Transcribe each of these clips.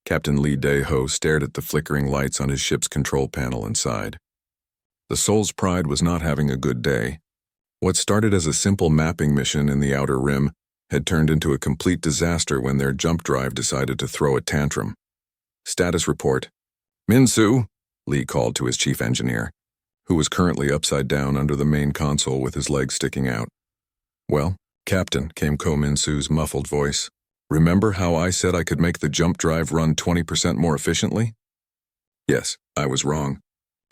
Captain Lee Dae-ho stared at the flickering lights on his ship's control panel and sighed. The Soul's Pride was not having a good day. What started as a simple mapping mission in the Outer Rim had turned into a complete disaster when their jump drive decided to throw a tantrum. Status report. Min-Soo, Lee called to his chief engineer, who was currently upside down under the main console with his legs sticking out. Well, Captain, came Ko Min-Soo's muffled voice. Remember how I said I could make the jump drive run 20% more efficiently? Yes, I was wrong.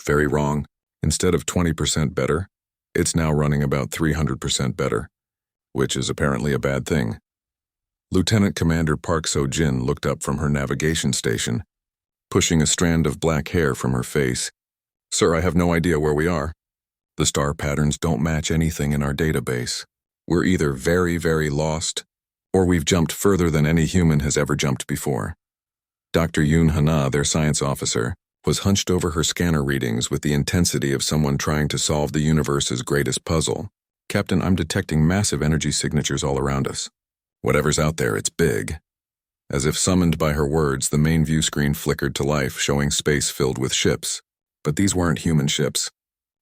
Very wrong. Instead of 20% better, it's now running about 300% better, which is apparently a bad thing. Lieutenant Commander Park So-jin looked up from her navigation station, pushing a strand of black hair from her face. Sir, I have no idea where we are. The star patterns don't match anything in our database. We're either very, very lost, or we've jumped further than any human has ever jumped before. Dr. Yoon Hana, their science officer, was hunched over her scanner readings with the intensity of someone trying to solve the universe's greatest puzzle. Captain, I'm detecting massive energy signatures all around us. Whatever's out there, it's big. As if summoned by her words, the main view screen flickered to life, showing space filled with ships. But these weren't human ships.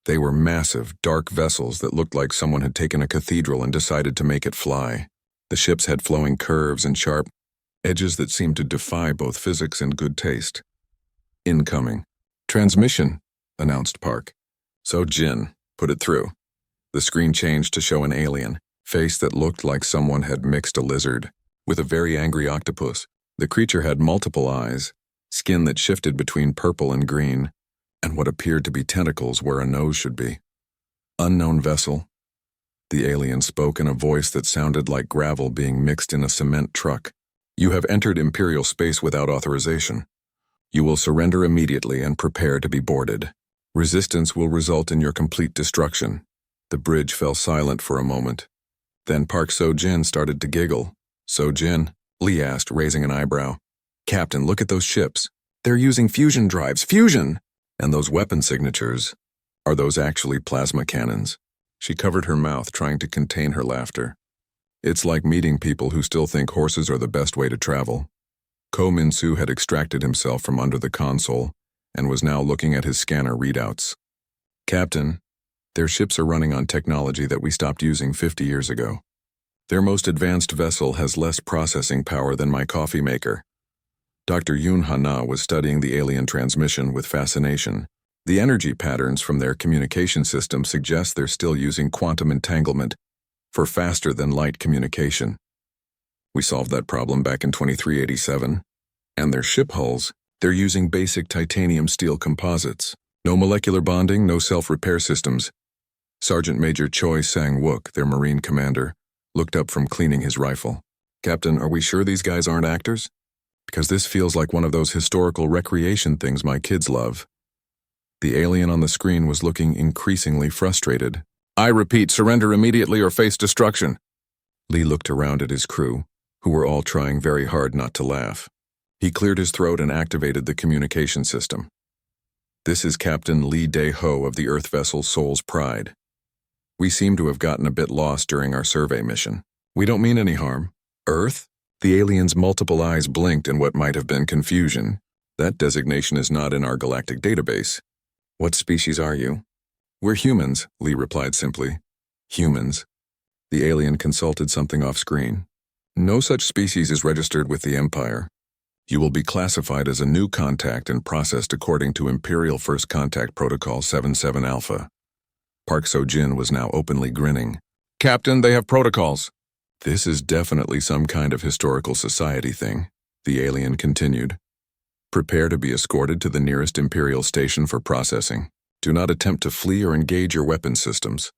They were massive, dark vessels that looked like someone had taken a cathedral and decided to make it fly. The ships had flowing curves and sharp edges that seemed to defy both physics and good taste. Incoming. Transmission, announced Park. So Jin, put it through. The screen changed to show an alien, face that looked like someone had mixed a lizard with a very angry octopus. The creature had multiple eyes, skin that shifted between purple and green, and what appeared to be tentacles where a nose should be. Unknown vessel. The alien spoke in a voice that sounded like gravel being mixed in a cement truck. You have entered Imperial space without authorization. You will surrender immediately and prepare to be boarded. Resistance will result in your complete destruction. The bridge fell silent for a moment. Then Park So-jin started to giggle. So-jin, Lee asked, raising an eyebrow. Captain, look at those ships. They're using fusion drives. Fusion! And those weapon signatures, are those actually plasma cannons? She covered her mouth, trying to contain her laughter. It's like meeting people who still think horses are the best way to travel. Ko Min-Soo had extracted himself from under the console and was now looking at his scanner readouts. Captain, their ships are running on technology that we stopped using 50 years ago. Their most advanced vessel has less processing power than my coffee maker. Dr. Yoon Hana was studying the alien transmission with fascination. The energy patterns from their communication system suggest they're still using quantum entanglement for faster-than-light communication. We solved that problem back in 2387. And their ship hulls, they're using basic titanium steel composites. No molecular bonding, no self-repair systems. Sergeant Major Choi Sang-wook, their Marine commander, looked up from cleaning his rifle. Captain, are we sure these guys aren't actors? Because this feels like one of those historical recreation things my kids love. The alien on the screen was looking increasingly frustrated. I repeat, surrender immediately or face destruction. Lee looked around at his crew, who were all trying very hard not to laugh. He cleared his throat and activated the communication system. This is Captain Lee Dae-ho of the Earth vessel Soul's Pride. We seem to have gotten a bit lost during our survey mission. We don't mean any harm. Earth? The alien's multiple eyes blinked in what might have been confusion. That designation is not in our galactic database. What species are you? We're humans, Lee replied simply. Humans. The alien consulted something off-screen. No such species is registered with the Empire. You will be classified as a new contact and processed according to Imperial First Contact Protocol 77 Alpha. Park So-jin was now openly grinning. Captain, they have protocols. This is definitely some kind of historical society thing, the alien continued. Prepare to be escorted to the nearest Imperial station for processing. Do not attempt to flee or engage your weapon systems.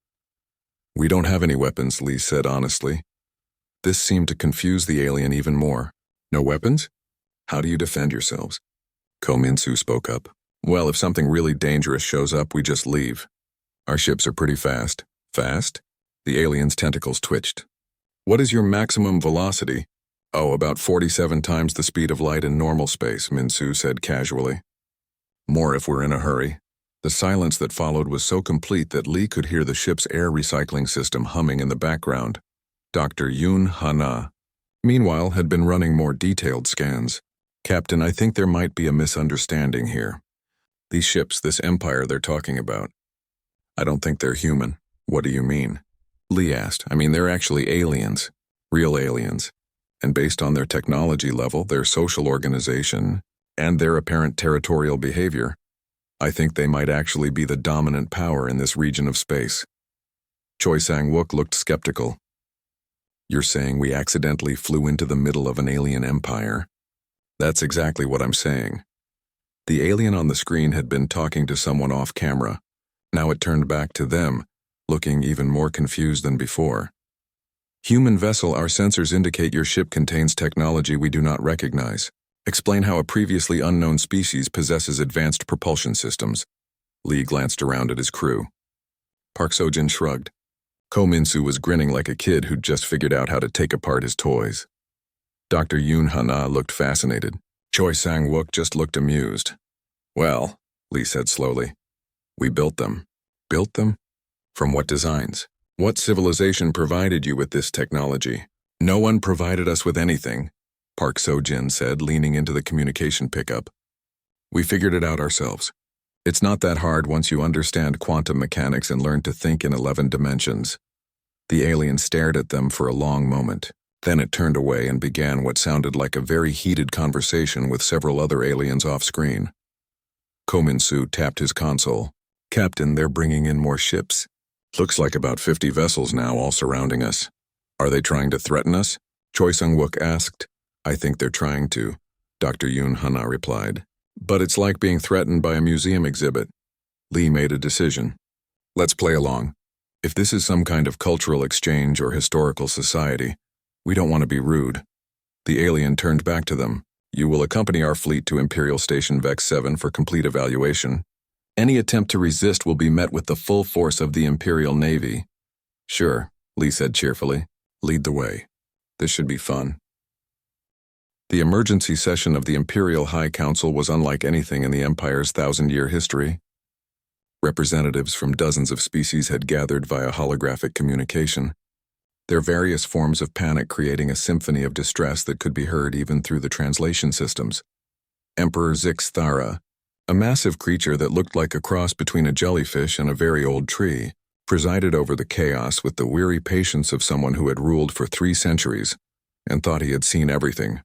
We don't have any weapons, Lee said honestly. This seemed to confuse the alien even more. No weapons? How do you defend yourselves? Ko Min-Soo spoke up. Well, if something really dangerous shows up, we just leave. Our ships are pretty fast. Fast? The alien's tentacles twitched. What is your maximum velocity? Oh, about 47 times the speed of light in normal space, Min-Soo said casually. More if we're in a hurry. The silence that followed was so complete that Lee could hear the ship's air recycling system humming in the background. Dr. Yoon Hana, meanwhile, had been running more detailed scans. Captain, I think there might be a misunderstanding here. These ships, this empire they're talking about, I don't think they're human. What do you mean? Lee asked. I mean, they're actually aliens. Real aliens. And based on their technology level, their social organization, and their apparent territorial behavior, I think they might actually be the dominant power in this region of space. Choi Sang-wook looked skeptical. You're saying we accidentally flew into the middle of an alien empire? That's exactly what I'm saying. The alien on the screen had been talking to someone off camera. Now it turned back to them, looking even more confused than before. Human vessel, our sensors indicate your ship contains technology we do not recognize. Explain how a previously unknown species possesses advanced propulsion systems. Lee glanced around at his crew. Park Seo-jin shrugged. Ko Min-soo was grinning like a kid who'd just figured out how to take apart his toys. Dr. Yoon Ha-na looked fascinated. Choi Sang-wook just looked amused. Well, Lee said slowly, we built them. Built them? From what designs? What civilization provided you with this technology? No one provided us with anything, Park Seo-jin said, leaning into the communication pickup. We figured it out ourselves. It's not that hard once you understand quantum mechanics and learn to think in 11 dimensions. The alien stared at them for a long moment. Then it turned away and began what sounded like a very heated conversation with several other aliens off-screen. Ko Min-soo tapped his console. Captain, they're bringing in more ships. Looks like about 50 vessels now, all surrounding us. Are they trying to threaten us? Choi Sang-wook asked. I think they're trying to, Dr. Yoon Ha-na replied. But it's like being threatened by a museum exhibit. Lee made a decision. Let's play along. If this is some kind of cultural exchange or historical society, we don't want to be rude. The alien turned back to them. You will accompany our fleet to Imperial Station Vex 7 for complete evaluation. Any attempt to resist will be met with the full force of the Imperial Navy. Sure, Lee said cheerfully. Lead the way. This should be fun. The emergency session of the Imperial High Council was unlike anything in the Empire's 1,000-year history. Representatives from dozens of species had gathered via holographic communication, their various forms of panic creating a symphony of distress that could be heard even through the translation systems. Emperor Zix Thara, a massive creature that looked like a cross between a jellyfish and a very old tree, presided over the chaos with the weary patience of someone who had ruled for 3 centuries and thought he had seen everything.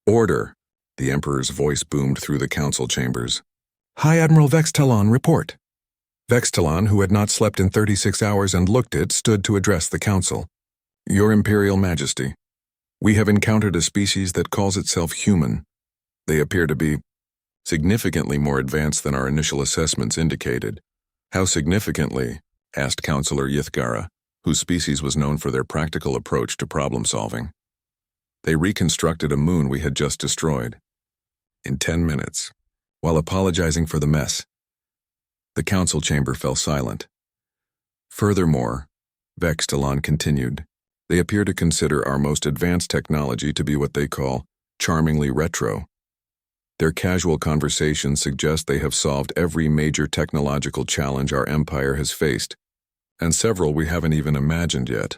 Order! The Emperor's voice boomed through the council chambers. High Admiral Vextalon, report. Vextalon, who had not slept in 36 hours and looked it, stood to address the council. Your Imperial Majesty, we have encountered a species that calls itself human. They appear to be significantly more advanced than our initial assessments indicated. How significantly? Asked Councillor Yithgara, whose species was known for their practical approach to problem-solving. They reconstructed a moon we had just destroyed. In 10 minutes, while apologizing for the mess. The council chamber fell silent. Furthermore, Vextalon continued, they appear to consider our most advanced technology to be what they call charmingly retro. Their casual conversations suggest they have solved every major technological challenge our empire has faced, and several we haven't even imagined yet.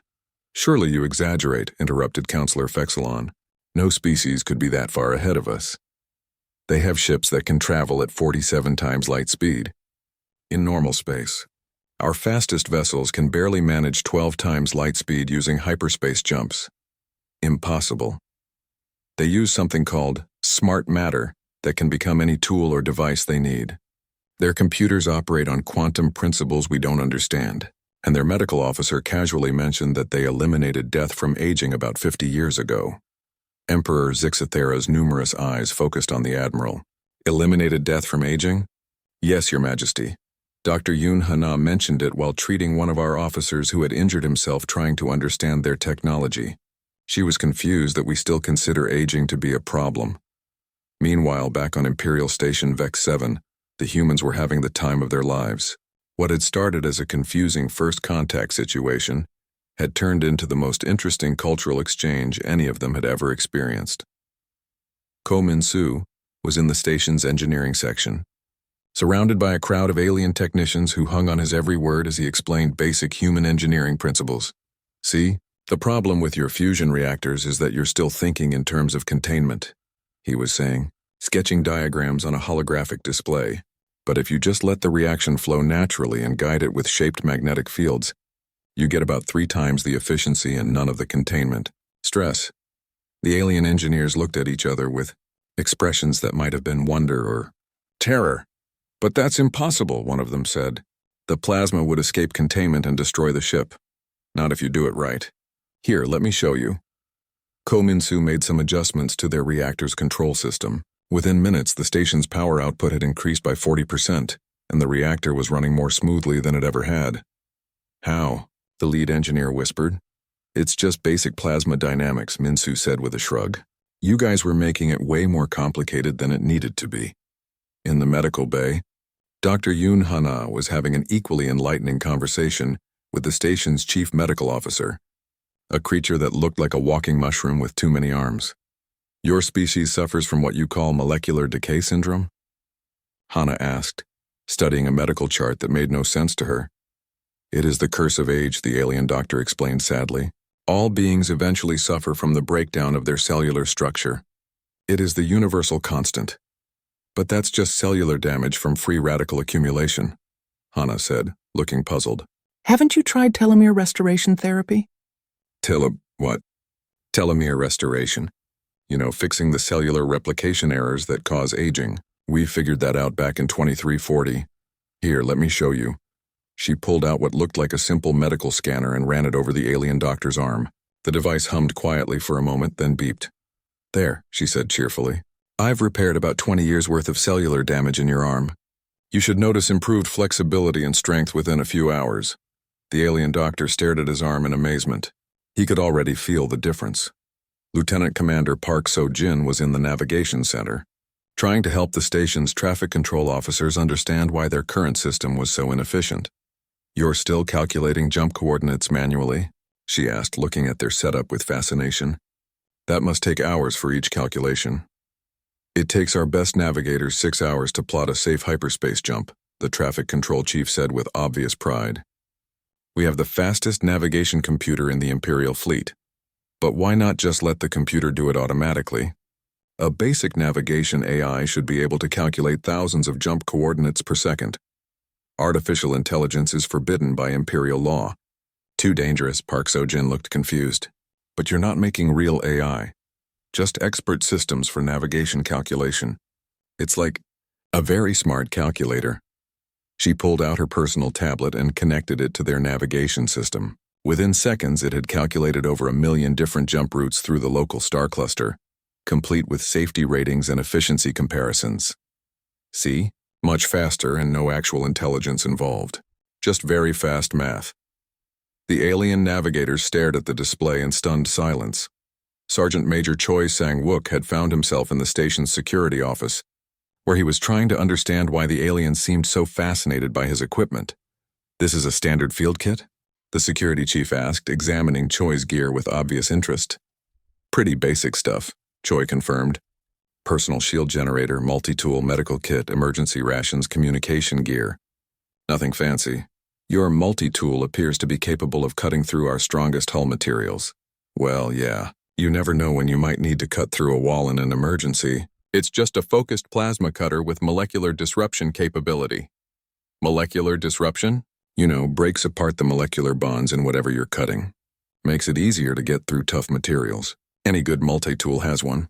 Surely you exaggerate, interrupted Councillor Vextalon. No species could be that far ahead of us. They have ships that can travel at 47 times light speed. In normal space, our fastest vessels can barely manage 12 times light speed using hyperspace jumps. Impossible. They use something called smart matter that can become any tool or device they need. Their computers operate on quantum principles we don't understand, and their medical officer casually mentioned that they eliminated death from aging about 50 years ago. Emperor Zixathera's numerous eyes focused on the Admiral. Eliminated death from aging? Yes, Your Majesty. Dr. Yoon Ha-na mentioned it while treating one of our officers who had injured himself trying to understand their technology. She was confused that we still consider aging to be a problem. Meanwhile, back on Imperial Station Vex 7, the humans were having the time of their lives. What had started as a confusing first contact situation had turned into the most interesting cultural exchange any of them had ever experienced. Ko Min-soo was in the station's engineering section, surrounded by a crowd of alien technicians who hung on his every word as he explained basic human engineering principles. See, the problem with your fusion reactors is that you're still thinking in terms of containment. he was saying, sketching diagrams on a holographic display. But if you just let the reaction flow naturally and guide it with shaped magnetic fields, you get about 3 times the efficiency and none of the containment. Stress. The alien engineers looked at each other with expressions that might have been wonder or terror. But that's impossible, one of them said. The plasma would escape containment and destroy the ship. Not if you do it right. Here, let me show you. Kominsu made some adjustments to their reactor's control system. Within minutes, the station's power output had increased by 40%, and the reactor was running more smoothly than it ever had. How? The lead engineer whispered. It's just basic plasma dynamics, Minsu said with a shrug. You guys were making it way more complicated than it needed to be. In the medical bay, Dr. Yoon Hana was having an equally enlightening conversation with the station's chief medical officer, a creature that looked like a walking mushroom with too many arms. Your species suffers from what you call molecular decay syndrome? Hana asked, studying a medical chart that made no sense to her. It is the curse of age, the alien doctor explained sadly. All beings eventually suffer from the breakdown of their cellular structure. It is the universal constant. But that's just cellular damage from free radical accumulation, Hana said, looking puzzled. Haven't you tried telomere restoration therapy? What? Telomere restoration. You know, fixing the cellular replication errors that cause aging. We figured that out back in 2340. Here, let me show you. She pulled out what looked like a simple medical scanner and ran it over the alien doctor's arm. The device hummed quietly for a moment, then beeped. There, she said cheerfully. I've repaired about 20 years' worth of cellular damage in your arm. You should notice improved flexibility and strength within a few hours. The alien doctor stared at his arm in amazement. He could already feel the difference. Lieutenant Commander Park So-jin was in the navigation center, trying to help the station's traffic control officers understand why their current system was so inefficient. You're still calculating jump coordinates manually? She asked, looking at their setup with fascination. That must take hours for each calculation. It takes our best navigators 6 hours to plot a safe hyperspace jump, the traffic control chief said with obvious pride. We have the fastest navigation computer in the Imperial fleet. But why not just let the computer do it automatically? A basic navigation AI should be able to calculate thousands of jump coordinates per second. Artificial intelligence is forbidden by Imperial law. Too dangerous, Park So-jin looked confused. But you're not making real AI. Just expert systems for navigation calculation. It's like a very smart calculator. She pulled out her personal tablet and connected it to their navigation system. Within seconds, it had calculated over 1 million different jump routes through the local star cluster, complete with safety ratings and efficiency comparisons. See? Much faster and no actual intelligence involved. Just very fast math. The alien navigators stared at the display in stunned silence. Sergeant Major Choi Sang-wook had found himself in the station's security office, where he was trying to understand why the aliens seemed so fascinated by his equipment. This is a standard field kit? The security chief asked, examining Choi's gear with obvious interest. Pretty basic stuff, Choi confirmed. Personal shield generator, multi-tool medical kit, emergency rations, communication gear. Nothing fancy. Your multi-tool appears to be capable of cutting through our strongest hull materials. Well, yeah. You never know when you might need to cut through a wall in an emergency. It's just a focused plasma cutter with molecular disruption capability. Molecular disruption? You know, breaks apart the molecular bonds in whatever you're cutting. Makes it easier to get through tough materials. Any good multi-tool has one.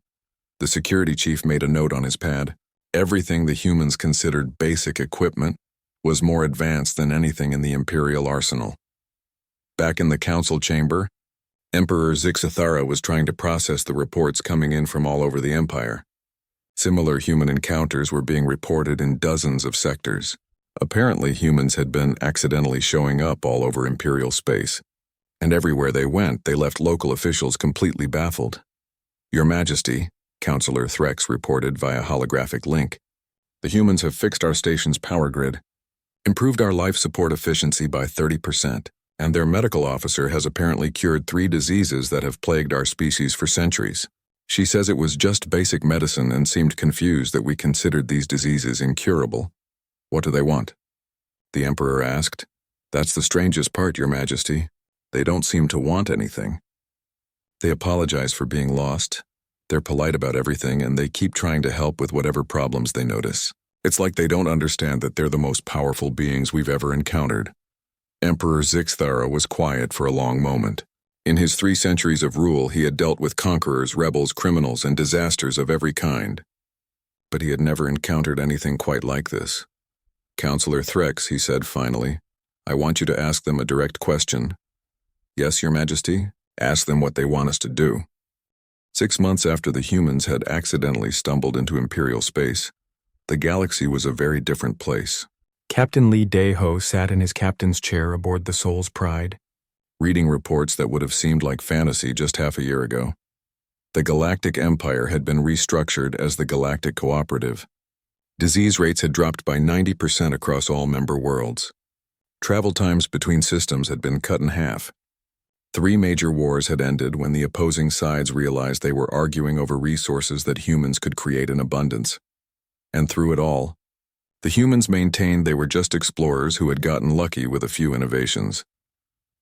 The security chief made a note on his pad. Everything the humans considered basic equipment was more advanced than anything in the Imperial arsenal. Back in the council chamber, Emperor Zixathara was trying to process the reports coming in from all over the Empire. Similar human encounters were being reported in dozens of sectors. Apparently, humans had been accidentally showing up all over Imperial space, and everywhere they went, they left local officials completely baffled. Your Majesty, Councillor Threx reported via holographic link, the humans have fixed our station's power grid, improved our life support efficiency by 30%, and their medical officer has apparently cured 3 diseases that have plagued our species for centuries. She says it was just basic medicine and seemed confused that we considered these diseases incurable. What do they want? The Emperor asked. That's the strangest part, Your Majesty. They don't seem to want anything. They apologize for being lost. They're polite about everything and they keep trying to help with whatever problems they notice. It's like they don't understand that they're the most powerful beings we've ever encountered. Emperor Zixthara was quiet for a long moment. In his 3 centuries of rule, he had dealt with conquerors, rebels, criminals, and disasters of every kind. But he had never encountered anything quite like this. "Counselor Threx," he said finally, "I want you to ask them a direct question." "Yes, Your Majesty? Ask them what they want us to do." 6 months after the humans had accidentally stumbled into Imperial space, the galaxy was a very different place. Captain Lee Daeho sat in his captain's chair aboard the Soul's Pride, reading reports that would have seemed like fantasy just half a year ago. The Galactic Empire had been restructured as the Galactic Cooperative. Disease rates had dropped by 90% across all member worlds. Travel times between systems had been cut in half. 3 major wars had ended when the opposing sides realized they were arguing over resources that humans could create in abundance. And through it all, the humans maintained they were just explorers who had gotten lucky with a few innovations.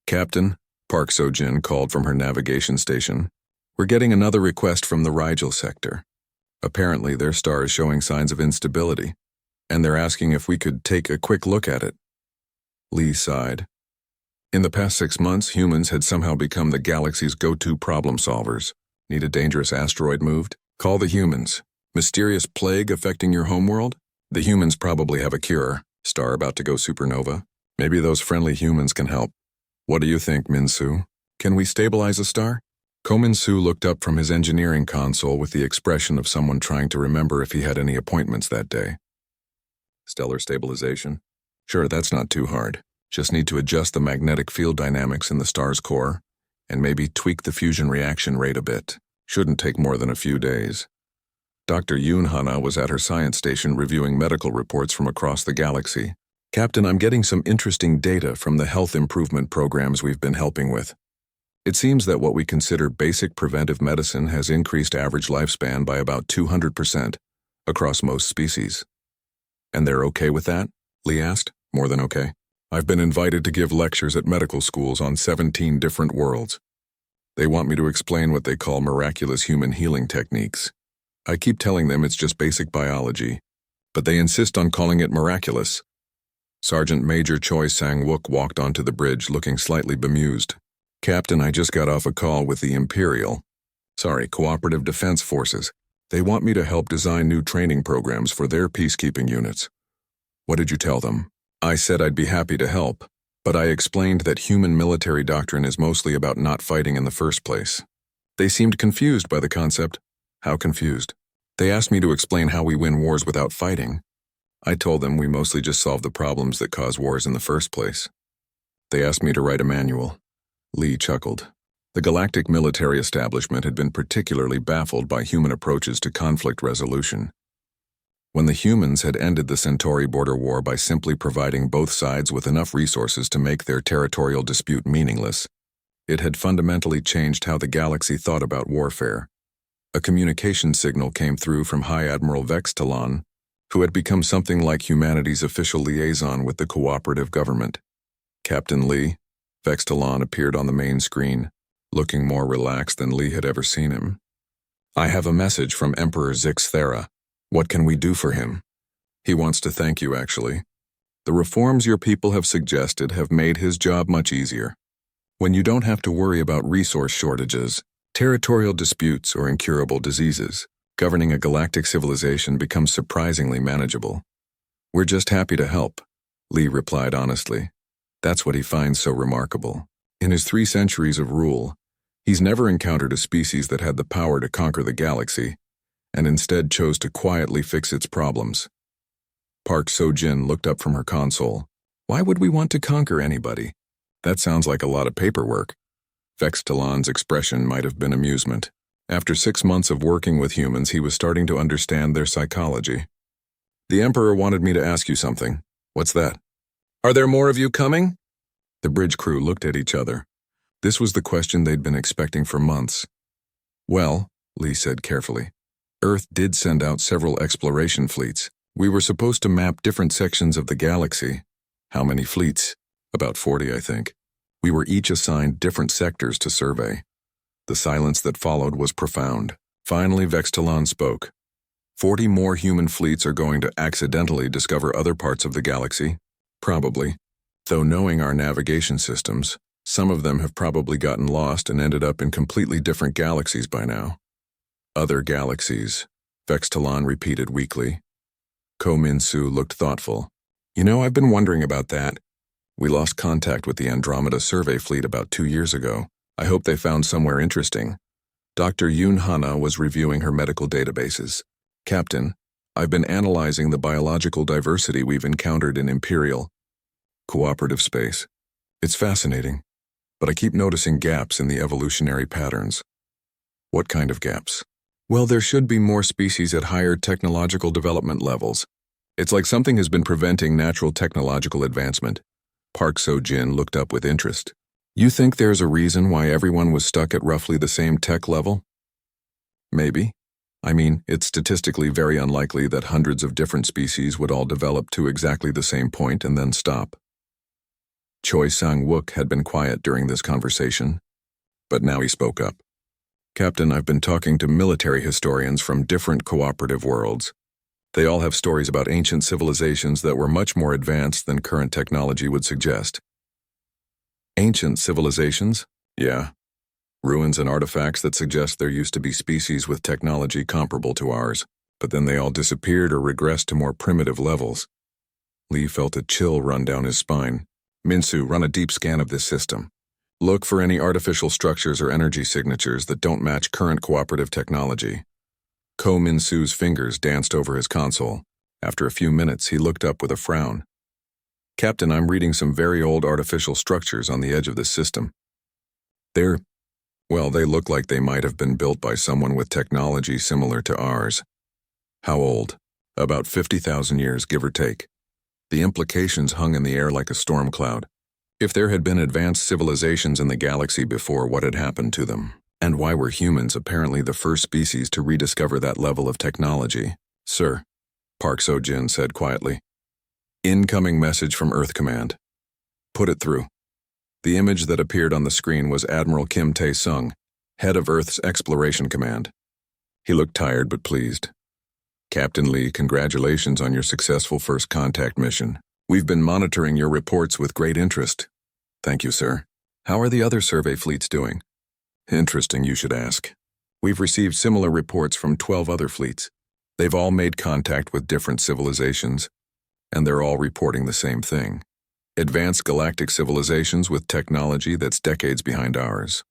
"Captain," Park Sojin called from her navigation station, "we're getting another request from the Rigel sector. Apparently their star is showing signs of instability, and they're asking if we could take a quick look at it." Lee sighed. In the past 6 months, humans had somehow become the galaxy's go-to problem solvers. Need a dangerous asteroid moved? Call the humans. Mysterious plague affecting your homeworld? The humans probably have a cure. Star about to go supernova? Maybe those friendly humans can help. What do you think, Min-Soo? Can we stabilize a star? Ko-Min-Soo looked up from his engineering console with the expression of someone trying to remember if he had any appointments that day. Stellar stabilization? Sure, that's not too hard. Just need to adjust the magnetic field dynamics in the star's core, and maybe tweak the fusion reaction rate a bit. Shouldn't take more than a few days. Dr. Yoon Hana was at her science station reviewing medical reports from across the galaxy. "Captain, I'm getting some interesting data from the health improvement programs we've been helping with. It seems that what we consider basic preventive medicine has increased average lifespan by about 200% across most species." "And they're okay with that?" Lee asked. "More than okay. I've been invited to give lectures at medical schools on 17 different worlds. They want me to explain what they call miraculous human healing techniques. I keep telling them it's just basic biology, but they insist on calling it miraculous." Sergeant Major Choi Sang-wook walked onto the bridge looking slightly bemused. "Captain, I just got off a call with the Imperial. Cooperative Defense Forces. They want me to help design new training programs for their peacekeeping units." "What did you tell them?" "I said I'd be happy to help, but I explained that human military doctrine is mostly about not fighting in the first place." They seemed confused by the concept. "How confused?" "They asked me to explain how we win wars without fighting. I told them we mostly just solve the problems that cause wars in the first place. They asked me to write a manual." Lee chuckled. The galactic military establishment had been particularly baffled by human approaches to conflict resolution. When the humans had ended the Centauri border war by simply providing both sides with enough resources to make their territorial dispute meaningless, it had fundamentally changed how the galaxy thought about warfare. A communication signal came through from High Admiral Vex Talon, who had become something like humanity's official liaison with the cooperative government. "Captain Lee." Vex Talon appeared on the main screen, looking more relaxed than Lee had ever seen him. "I have a message from Emperor Zixthara. What can we do for him?" "He wants to thank you, actually. The reforms your people have suggested have made his job much easier. When you don't have to worry about resource shortages, territorial disputes, or incurable diseases, governing a galactic civilization becomes surprisingly manageable." "We're just happy to help," Lee replied honestly. That's what he finds so remarkable. In his 3 centuries of rule, he's never encountered a species that had the power to conquer the galaxy, and instead chose to quietly fix its problems. Park Sojin looked up from her console. "Why would we want to conquer anybody? That sounds like a lot of paperwork." Vex Talon's expression might have been amusement. After 6 months of working with humans, he was starting to understand their psychology. "The Emperor wanted me to ask you something." "What's that?" "Are there more of you coming?" The bridge crew looked at each other. This was the question they'd been expecting for months. "Well," Lee said carefully, "Earth did send out several exploration fleets. We were supposed to map different sections of the galaxy." "How many fleets?" "About 40, I think. We were each assigned different sectors to survey." The silence that followed was profound. Finally, Vextalon spoke. 40 more human fleets are going to accidentally discover other parts of the galaxy. Probably. Though knowing our navigation systems, some of them have probably gotten lost and ended up in completely different galaxies by now. Other galaxies, Vextalon repeated weakly. Ko Min-Su looked thoughtful. You know, I've been wondering about that. We lost contact with the Andromeda survey fleet about 2 years ago. I hope they found somewhere interesting. Dr. Yoon Hana was reviewing her medical databases. Captain, I've been analyzing the biological diversity we've encountered in Imperial cooperative space. It's fascinating, but I keep noticing gaps in the evolutionary patterns. What kind of gaps? Well, there should be more species at higher technological development levels. It's like something has been preventing natural technological advancement. Park So-jin looked up with interest. You think there's a reason why everyone was stuck at roughly the same tech level? Maybe. I mean, it's statistically very unlikely that hundreds of different species would all develop to exactly the same point and then stop. Choi Sang-wook had been quiet during this conversation, but now he spoke up. Captain, I've been talking to military historians from different cooperative worlds. They all have stories about ancient civilizations that were much more advanced than current technology would suggest. Ancient civilizations? Yeah. Ruins and artifacts that suggest there used to be species with technology comparable to ours, but then they all disappeared or regressed to more primitive levels. Lee felt a chill run down his spine. Min-Su, run a deep scan of this system. Look for any artificial structures or energy signatures that don't match current cooperative technology. Ko Min-Su's fingers danced over his console. After a few minutes, he looked up with a frown. Captain, I'm reading some very old artificial structures on the edge of this system. They look like they might have been built by someone with technology similar to ours. How old? About 50,000 years, give or take. The implications hung in the air like a storm cloud. If there had been advanced civilizations in the galaxy before, what had happened to them? And why were humans apparently the first species to rediscover that level of technology? Sir, Park So-jin said quietly. Incoming message from Earth Command. Put it through. The image that appeared on the screen was Admiral Kim Tae-sung, head of Earth's Exploration Command. He looked tired but pleased. Captain Lee, congratulations on your successful first contact mission. We've been monitoring your reports with great interest. Thank you, sir. How are the other survey fleets doing? Interesting you should ask. We've received similar reports from 12 other fleets. They've all made contact with different civilizations, and they're all reporting the same thing. Advanced galactic civilizations with technology that's decades behind ours.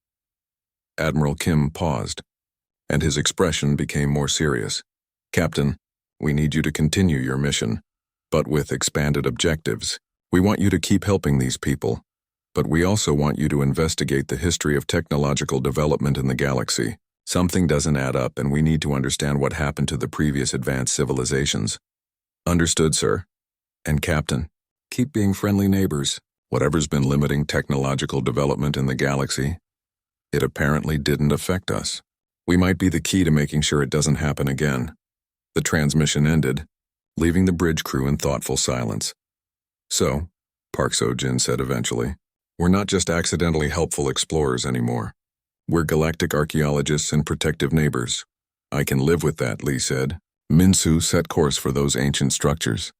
Admiral Kim paused, and his expression became more serious. Captain, we need you to continue your mission, but with expanded objectives. We want you to keep helping these people, but we also want you to investigate the history of technological development in the galaxy. Something doesn't add up, and we need to understand what happened to the previous advanced civilizations. Understood, sir. And Captain, keep being friendly neighbors. Whatever's been limiting technological development in the galaxy, it apparently didn't affect us. We might be the key to making sure it doesn't happen again. The transmission ended, leaving the bridge crew in thoughtful silence. So, Park So-jin said eventually, we're not just accidentally helpful explorers anymore. We're galactic archaeologists and protective neighbors. I can live with that, Lee said. Min-Su set course for those ancient structures.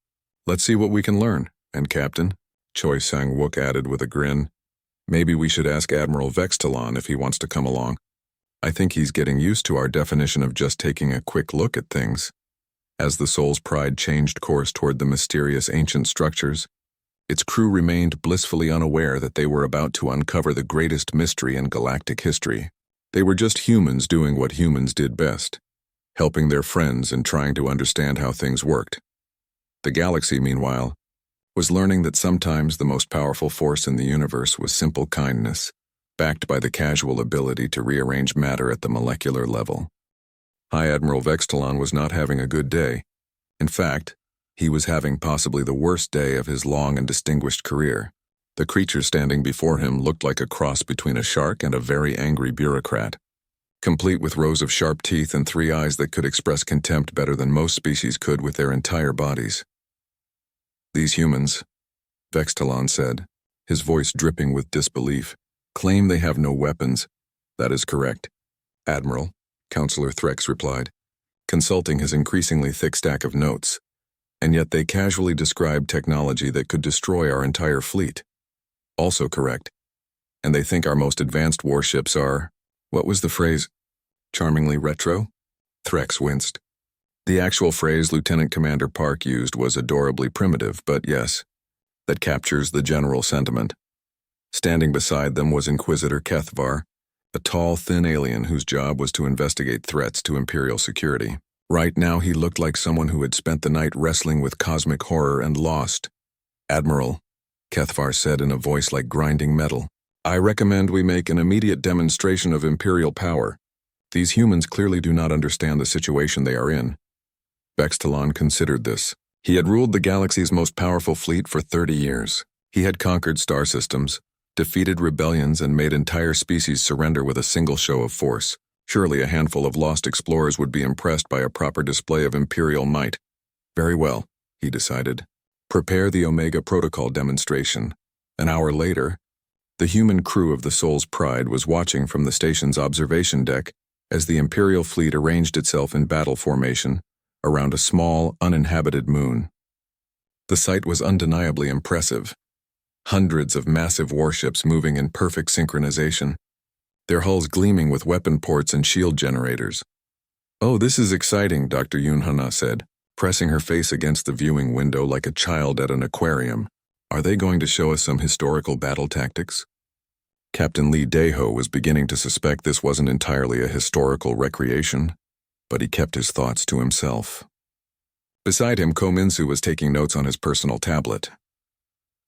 Let's see what we can learn. And Captain, Choi Sang-wook added with a grin, maybe we should ask Admiral Vextalon if he wants to come along. I think he's getting used to our definition of just taking a quick look at things. As the Soul's Pride changed course toward the mysterious ancient structures, its crew remained blissfully unaware that they were about to uncover the greatest mystery in galactic history. They were just humans doing what humans did best, helping their friends and trying to understand how things worked. The galaxy, meanwhile, was learning that sometimes the most powerful force in the universe was simple kindness, backed by the casual ability to rearrange matter at the molecular level. High Admiral Vextalon was not having a good day. In fact, he was having possibly the worst day of his long and distinguished career. The creature standing before him looked like a cross between a shark and a very angry bureaucrat, complete with rows of sharp teeth and 3 eyes that could express contempt better than most species could with their entire bodies. These humans, Vextalon said, his voice dripping with disbelief, claim they have no weapons. That is correct, Admiral. Counselor Threx replied, consulting his increasingly thick stack of notes. And yet they casually described technology that could destroy our entire fleet. Also correct. And they think our most advanced warships are, what was the phrase? Charmingly retro? Threx winced. The actual phrase Lieutenant Commander Park used was adorably primitive, but yes, that captures the general sentiment. Standing beside them was Inquisitor Kethvar, a tall, thin alien whose job was to investigate threats to Imperial security. Right now he looked like someone who had spent the night wrestling with cosmic horror and lost. Admiral, Kethvar said in a voice like grinding metal, I recommend we make an immediate demonstration of Imperial power. These humans clearly do not understand the situation they are in. Vextalon considered this. He had ruled the galaxy's most powerful fleet for 30 years. He had conquered star systems, defeated rebellions, and made entire species surrender with a single show of force. Surely a handful of lost explorers would be impressed by a proper display of Imperial might. Very well, he decided. Prepare the Omega Protocol demonstration. An hour later, the human crew of the Soul's Pride was watching from the station's observation deck as the Imperial fleet arranged itself in battle formation around a small, uninhabited moon. The sight was undeniably impressive. Hundreds of massive warships moving in perfect synchronization, their hulls gleaming with weapon ports and shield generators. Oh, this is exciting, Dr. Yunhana said, pressing her face against the viewing window like a child at an aquarium. Are they going to show us some historical battle tactics? Captain Lee Daeho was beginning to suspect this wasn't entirely a historical recreation, but he kept his thoughts to himself. Beside him, Ko Minsu was taking notes on his personal tablet.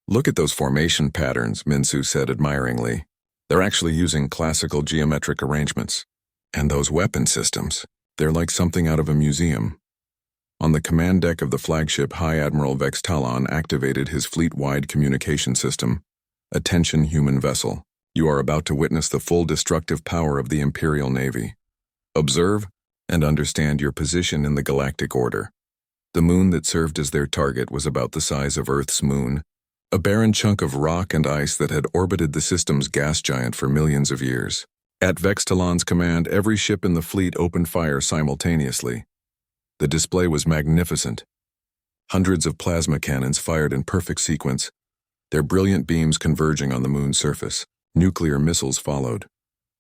Look at those formation patterns, Minsu said admiringly. They're actually using classical geometric arrangements. And those weapon systems, they're like something out of a museum. On the command deck of the flagship, High Admiral Vextalon activated his fleet-wide communication system. Attention, human vessel. You are about to witness the full destructive power of the Imperial Navy. Observe and understand your position in the galactic order. The moon that served as their target was about the size of Earth's moon, a barren chunk of rock and ice that had orbited the system's gas giant for millions of years. At Vextalon's command, every ship in the fleet opened fire simultaneously. The display was magnificent. Hundreds of plasma cannons fired in perfect sequence, their brilliant beams converging on the moon's surface. Nuclear missiles followed,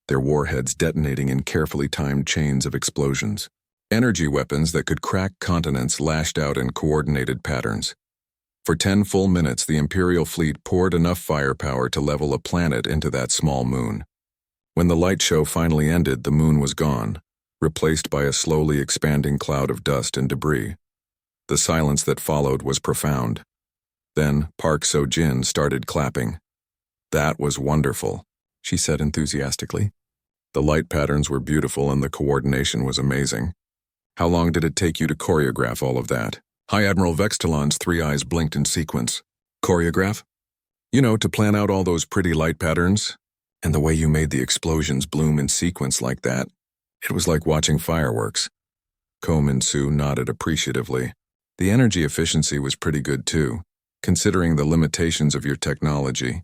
their warheads detonating in carefully timed chains of explosions. Energy weapons that could crack continents lashed out in coordinated patterns. For 10 full minutes, the Imperial fleet poured enough firepower to level a planet into that small moon. When the light show finally ended, the moon was gone, replaced by a slowly expanding cloud of dust and debris. The silence that followed was profound. Then Park So-jin started clapping. That was wonderful, she said enthusiastically. The light patterns were beautiful and the coordination was amazing. How long did it take you to choreograph all of that? High Admiral Vextalon's three eyes blinked in sequence. Choreograph? You know, to plan out all those pretty light patterns. And the way you made the explosions bloom in sequence like that. It was like watching fireworks. Ko Minsu nodded appreciatively. The energy efficiency was pretty good too, considering the limitations of your technology.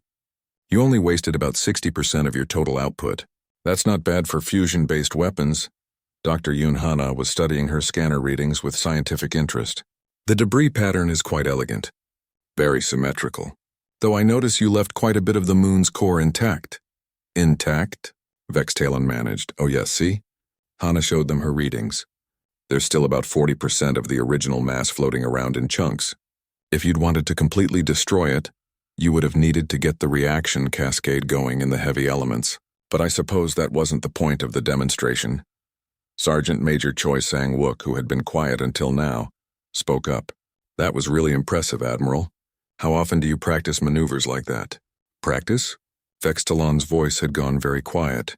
You only wasted about 60% of your total output. That's not bad for fusion-based weapons. Dr. Yunhana was studying her scanner readings with scientific interest. The debris pattern is quite elegant. Very symmetrical. Though I notice you left quite a bit of the moon's core intact. Intact? Vextalon managed. Oh yes, see? Hana showed them her readings. There's still about 40% of the original mass floating around in chunks. If you'd wanted to completely destroy it, you would have needed to get the reaction cascade going in the heavy elements. But I suppose that wasn't the point of the demonstration. Sergeant Major Choi Sang-wook, who had been quiet until now, spoke up. That was really impressive, Admiral. How often do you practice maneuvers like that? Practice? Vextalon's voice had gone very quiet.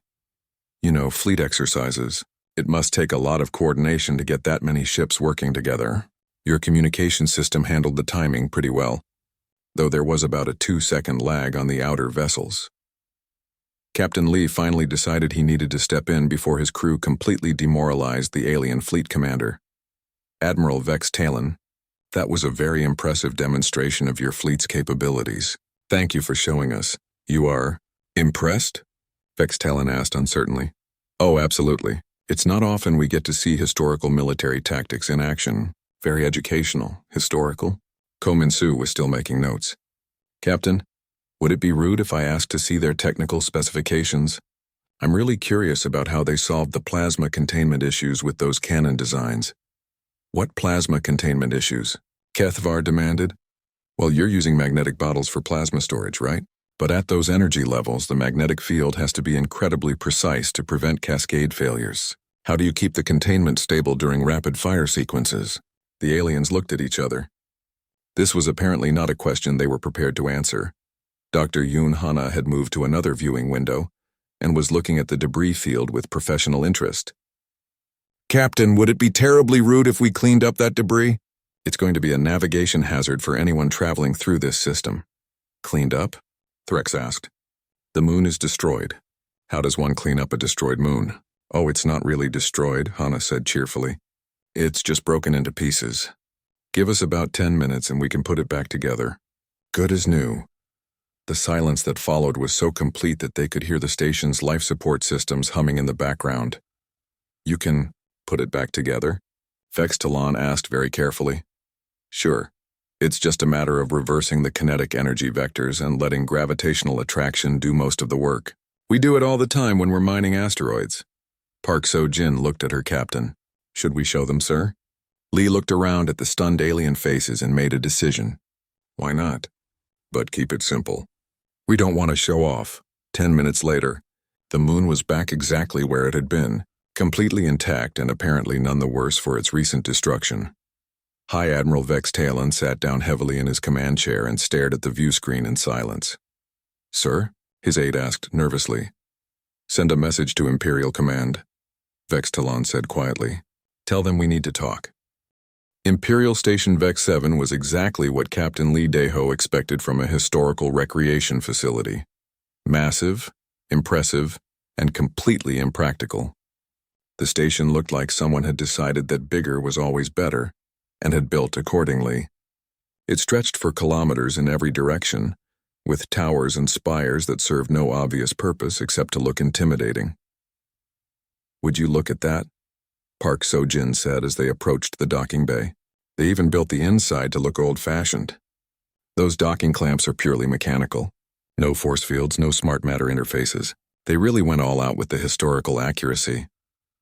You know, fleet exercises. It must take a lot of coordination to get that many ships working together. Your communication system handled the timing pretty well, though there was about a 2-second lag on the outer vessels. Captain Lee finally decided he needed to step in before his crew completely demoralized the alien fleet commander. Admiral Vextalon, that was a very impressive demonstration of your fleet's capabilities. Thank you for showing us. You are impressed? Vextalon asked uncertainly. Oh, absolutely. It's not often we get to see historical military tactics in action. Very educational, historical. Ko-Min-Soo was still making notes. Captain, would it be rude if I asked to see their technical specifications? I'm really curious about how they solved the plasma containment issues with those cannon designs. What plasma containment issues? Kethvar demanded. Well, you're using magnetic bottles for plasma storage, right? But at those energy levels, the magnetic field has to be incredibly precise to prevent cascade failures. How do you keep the containment stable during rapid-fire sequences? The aliens looked at each other. This was apparently not a question they were prepared to answer. Dr. Yoon Hana had moved to another viewing window and was looking at the debris field with professional interest. Captain, would it be terribly rude if we cleaned up that debris? It's going to be a navigation hazard for anyone traveling through this system. Cleaned up? Threx asked. The moon is destroyed. How does one clean up a destroyed moon? Oh, it's not really destroyed, Hana said cheerfully. It's just broken into pieces. Give us about 10 minutes and we can put it back together. Good as new. The silence that followed was so complete that they could hear the station's life support systems humming in the background. You can put it back together? Vex Talon asked very carefully. Sure. It's just a matter of reversing the kinetic energy vectors and letting gravitational attraction do most of the work. We do it all the time when we're mining asteroids. Park So-jin looked at her captain. Should we show them, sir? Lee looked around at the stunned alien faces and made a decision. Why not? But keep it simple. We don't want to show off. 10 minutes later, the moon was back exactly where it had been, completely intact and apparently none the worse for its recent destruction. High Admiral Vex Talon sat down heavily in his command chair and stared at the view screen in silence. Sir? His aide asked nervously. Send a message to Imperial Command, Vex Talon said quietly. Tell them we need to talk. Imperial Station Vex 7 was exactly what Captain Lee Dae-ho expected from a historical recreation facility. Massive, impressive, and completely impractical. The station looked like someone had decided that bigger was always better, and had built accordingly. It stretched for kilometers in every direction, with towers and spires that served no obvious purpose except to look intimidating. Would you look at that? Park So-jin said as they approached the docking bay. They even built the inside to look old-fashioned. Those docking clamps are purely mechanical. No force fields, no smart matter interfaces. They really went all out with the historical accuracy.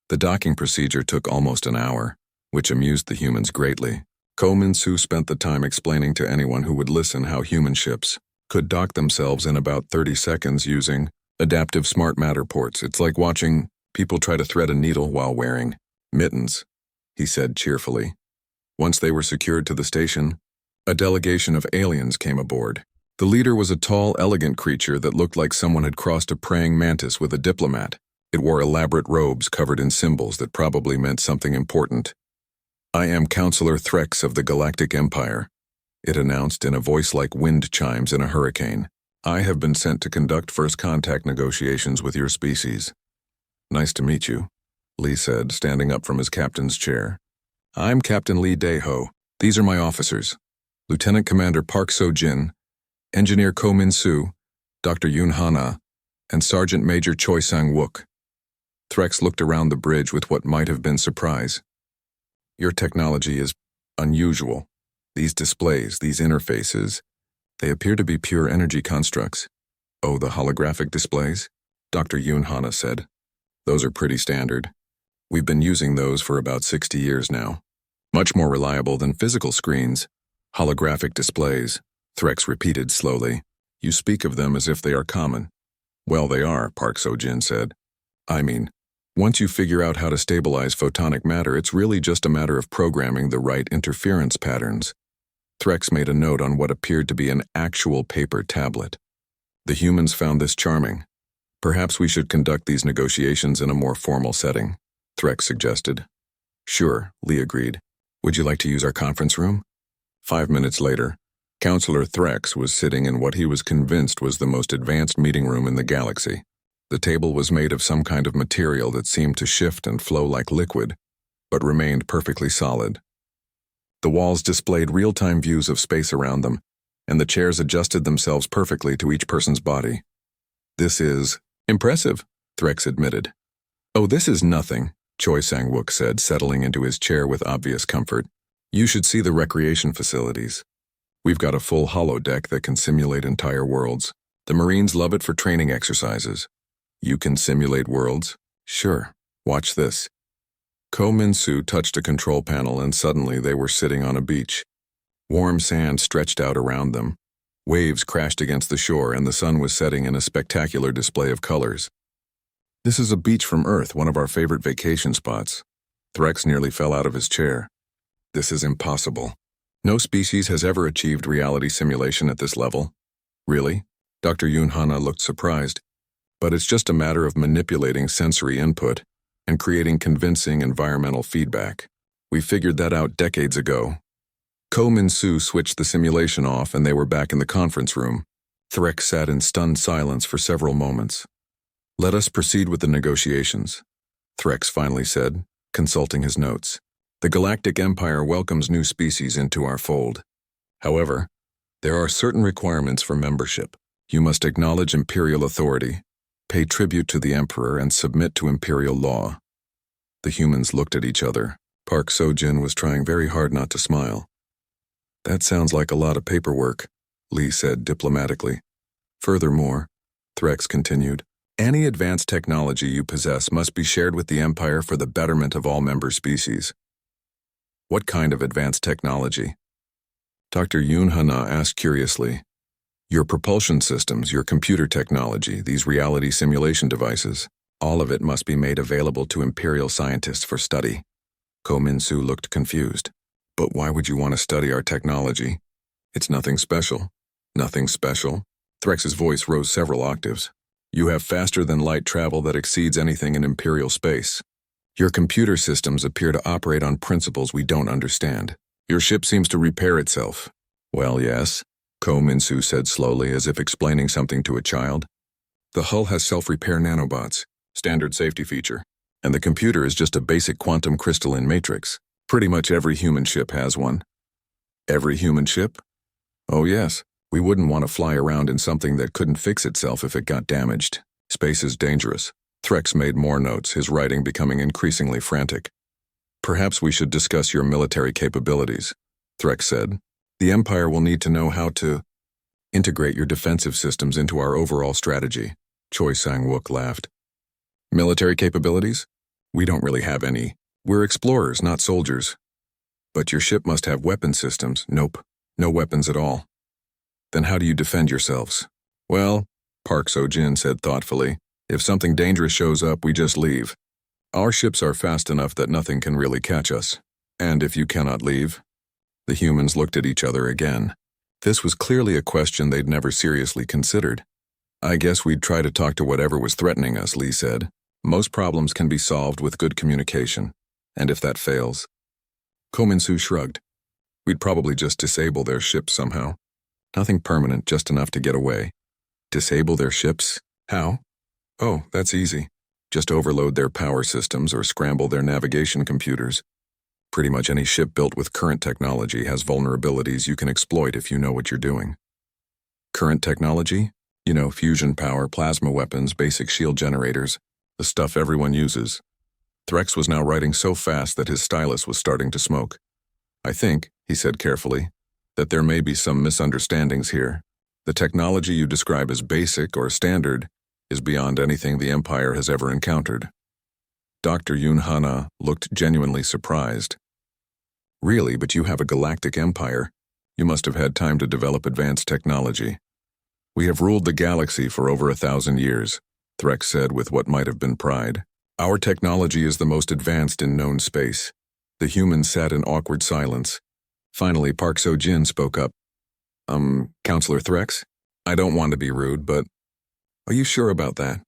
The docking procedure took almost an hour, which amused the humans greatly. Ko-Min-Soo spent the time explaining to anyone who would listen how human ships could dock themselves in about 30 seconds using adaptive smart matter ports. It's like watching people try to thread a needle while wearing mittens, he said cheerfully. Once they were secured to the station, a delegation of aliens came aboard. The leader was a tall, elegant creature that looked like someone had crossed a praying mantis with a diplomat. It wore elaborate robes covered in symbols that probably meant something important. I am Counselor Threx of the Galactic Empire, it announced in a voice like wind chimes in a hurricane. I have been sent to conduct first contact negotiations with your species. Nice to meet you, Lee said, standing up from his captain's chair. I'm Captain Lee Dae-ho. These are my officers. Lieutenant Commander Park So-jin, Engineer Ko-Min-Soo, Dr. Yoon Hana, and Sergeant Major Choi Sang-wook. Threx looked around the bridge with what might have been surprise. Your technology is unusual. These displays, these interfaces, they appear to be pure energy constructs. Oh, the holographic displays? Dr. Yoon Hana said. Those are pretty standard. We've been using those for about 60 years now. Much more reliable than physical screens. Holographic displays, Threx repeated slowly. You speak of them as if they are common. Well, they are, Park So-jin said. I mean, once you figure out how to stabilize photonic matter, it's really just a matter of programming the right interference patterns. Threx made a note on what appeared to be an actual paper tablet. The humans found this charming. Perhaps we should conduct these negotiations in a more formal setting, Threx suggested. Sure, Lee agreed. Would you like to use our conference room? 5 minutes later, Counselor Threx was sitting in what he was convinced was the most advanced meeting room in the galaxy. The table was made of some kind of material that seemed to shift and flow like liquid, but remained perfectly solid. The walls displayed real-time views of space around them, and the chairs adjusted themselves perfectly to each person's body. This is impressive, Threx admitted. Oh, this is nothing, Choi Sang-wook said, settling into his chair with obvious comfort. You should see the recreation facilities. We've got a full holodeck that can simulate entire worlds. The Marines love it for training exercises. You can simulate worlds? Sure. Watch this. Ko Min-soo touched a control panel and suddenly they were sitting on a beach. Warm sand stretched out around them. Waves crashed against the shore and the sun was setting in a spectacular display of colors. This is a beach from Earth, one of our favorite vacation spots. Threx nearly fell out of his chair. This is impossible. No species has ever achieved reality simulation at this level. Really? Dr. Yoon Hana looked surprised. But it's just a matter of manipulating sensory input and creating convincing environmental feedback. We figured that out decades ago. Ko Min-soo switched the simulation off and they were back in the conference room. Threx sat in stunned silence for several moments. Let us proceed with the negotiations, Threx finally said, consulting his notes. The Galactic Empire welcomes new species into our fold. However, there are certain requirements for membership. You must acknowledge Imperial authority, pay tribute to the Emperor, and submit to Imperial law. The humans looked at each other. Park Seo-jin was trying very hard not to smile. That sounds like a lot of paperwork, Lee said diplomatically. Furthermore, Threx continued, any advanced technology you possess must be shared with the Empire for the betterment of all member species. What kind of advanced technology? Dr. Yoon Hana asked curiously. Your propulsion systems, your computer technology, these reality simulation devices, all of it must be made available to Imperial scientists for study. Ko Min-soo looked confused. But why would you want to study our technology? It's nothing special. Nothing special? Threx's voice rose several octaves. You have faster-than-light travel that exceeds anything in Imperial space. Your computer systems appear to operate on principles we don't understand. Your ship seems to repair itself. Well, yes, Ko Min-soo said slowly, as if explaining something to a child. The hull has self-repair nanobots, standard safety feature, and the computer is just a basic quantum crystalline matrix. Pretty much every human ship has one. Every human ship? Oh yes. We wouldn't want to fly around in something that couldn't fix itself if it got damaged. Space is dangerous. Threx made more notes, his writing becoming increasingly frantic. Perhaps we should discuss your military capabilities, Threx said. The Empire will need to know how to integrate your defensive systems into our overall strategy. Choi Sang-wook laughed. Military capabilities? We don't really have any. We're explorers, not soldiers. But your ship must have weapon systems. Nope, no weapons at all. Then how do you defend yourselves? Well, Park Seo-jin said thoughtfully, if something dangerous shows up, we just leave. Our ships are fast enough that nothing can really catch us. And if you cannot leave? The humans looked at each other again. This was clearly a question they'd never seriously considered. I guess we'd try to talk to whatever was threatening us, Lee said. Most problems can be solved with good communication. And if that fails? Ko Min-soo shrugged. We'd probably just disable their ships somehow. Nothing permanent, just enough to get away. Disable their ships? How? Oh, that's easy. Just overload their power systems or scramble their navigation computers. Pretty much any ship built with current technology has vulnerabilities you can exploit if you know what you're doing. Current technology? You know, fusion power, plasma weapons, basic shield generators, the stuff everyone uses. Threx was now writing so fast that his stylus was starting to smoke. I think, he said carefully, that there may be some misunderstandings here. The technology you describe as basic or standard is beyond anything the Empire has ever encountered. Dr. Yoon Hana looked genuinely surprised. Really, but you have a galactic empire. You must have had time to develop advanced technology. We have ruled the galaxy for over 1,000 years, Threx said with what might have been pride. Our technology is the most advanced in known space. The humans sat in awkward silence. Finally, Park Seo-jin spoke up. Counselor Threx? I don't want to be rude, but are you sure about that?